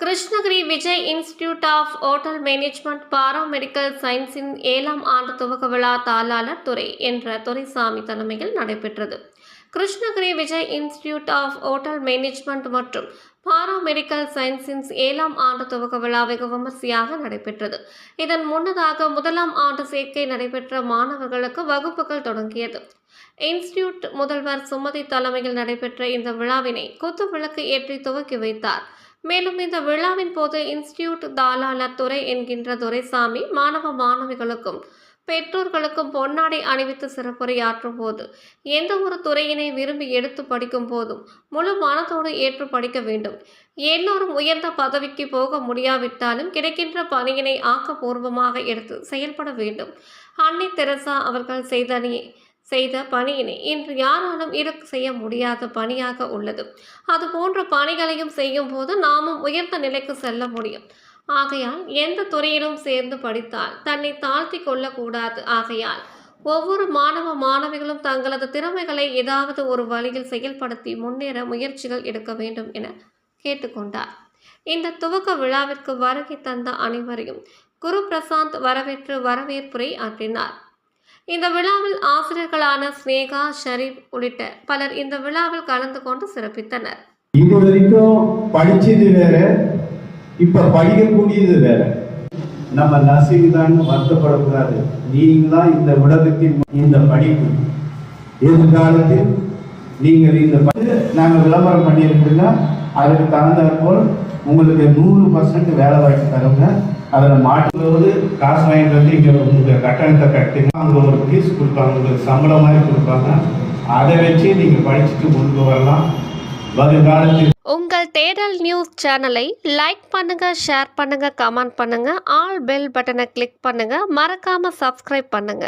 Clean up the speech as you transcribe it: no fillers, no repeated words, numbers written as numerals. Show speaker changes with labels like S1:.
S1: Krishnagiri Vijay institute of hotel management paramedical சயின்ஸின் 7ஆம் ஆண்டு துவக்க விழா தாளாளர் துரை என்ற துரைசாமி தலைமையில் நடைபெற்றது. Krishnagiri Vijay institute of hotel management மற்றும் பாராமெடிக்கல் சயின்ஸின் 7ஆம் ஆண்டு துவக்க விழா வெகு விமர்சையாக நடைபெற்றது. இதன் முன்னதாக 1ஆம் ஆண்டு சேர்க்கை நடைபெற்ற மாணவர்களுக்கு வகுப்புகள் தொடங்கியது. இன்ஸ்டிடியூட் முதல்வர் சுமதி தலைமையில் நடைபெற்ற இந்த விழாவினை குத்து விளக்கு ஏற்றி துவக்கி வைத்தார். மேலும் இந்த விழாவின் போது இன்ஸ்டிடியூட் தாளாளர் துரை என்கின்ற துரைசாமி மாணவ மாணவிகளுக்கும் பெற்றோர்களுக்கும் பொன்னாடை அணிவித்து சிறப்புரையாற்றும் போது எந்த ஒரு துறையினை விரும்பி எடுத்து படிக்கும் போதும் முழு மனத்தோடு ஏற்று படிக்க வேண்டும். எல்லோரும் உயர்ந்த பதவிக்கு போக முடியாவிட்டாலும் கிடைக்கின்ற பணியினை ஆக்கப்பூர்வமாக எடுத்து செயல்பட வேண்டும். அன்னை தெரசா அவர்கள் செய்த பணியினை இன்று யாராலும் செய்ய முடியாத பணியாக உள்ளது. அது போன்ற பணிகளையும் செய்யும் போது நாமும் உயர்ந்த நிலைக்கு செல்ல முடியும். ஆகையால் எந்த துறையிலும் சேர்ந்து படித்தால் தன்னை தாழ்த்தி கொள்ளக்கூடாது. ஆகையால் ஒவ்வொரு மாணவ மாணவிகளும் தங்களது திறமைகளை ஏதாவது ஒரு வழியில் செயல்படுத்தி முன்னேற முயற்சிகள் எடுக்க வேண்டும் என கேட்டுக்கொண்டார். இந்த துவக்க விழாவிற்கு வருகை தந்த அனைவரையும் குரு பிரசாந்த் வரவேற்புரை ஆற்றினார். இந்த விழாவில் ஆசிரியர்களான ஸ்னேகா, ஷரீப் உள்ளிட்ட பலர் இந்த விழாவில் கலந்து கொண்டு சிறப்பித்தனர்.
S2: இது வரைக்கும் படிச்சது வேற, இப்ப படிக்கக்கூடியது வேற. நம்ம நர்சிங் தான் வருத்தப்படக்கூடாது. நீங்களாம் இந்த உலகத்தின் இந்த படிப்பு எதிர்காலத்தில் நீங்கள் இந்த நாங்கள் விளம்பரம் பண்ணியிருக்கோம்னா அதுக்கு தகுந்தாற்போல் உங்களுக்கு 100% வேலை வாய்ப்பு தருங்க. அதில் மாட்டும்போது காசு வாங்கிட்டு வந்து இங்கே உங்களுக்கு கட்டணத்தை கட்டுங்க. அங்கே ஒரு ஃபீஸ் கொடுப்பாங்க, உங்களுக்கு சம்பளம் மாதிரி கொடுப்பாங்க. அதை வச்சு நீங்கள் படிச்சுட்டு கொண்டு வரலாம் வருங்காலத்தில்.
S1: உங்கள் தேடல் நியூஸ் சேனலை லைக் பண்ணுங்க, ஷேர் பண்ணுங்க, கமெண்ட் பண்ணுங்க, ஆல் பெல் பட்டனை கிளிக் பண்ணுங்க, மறக்காம சப்ஸ்கிரைப் பண்ணுங்க.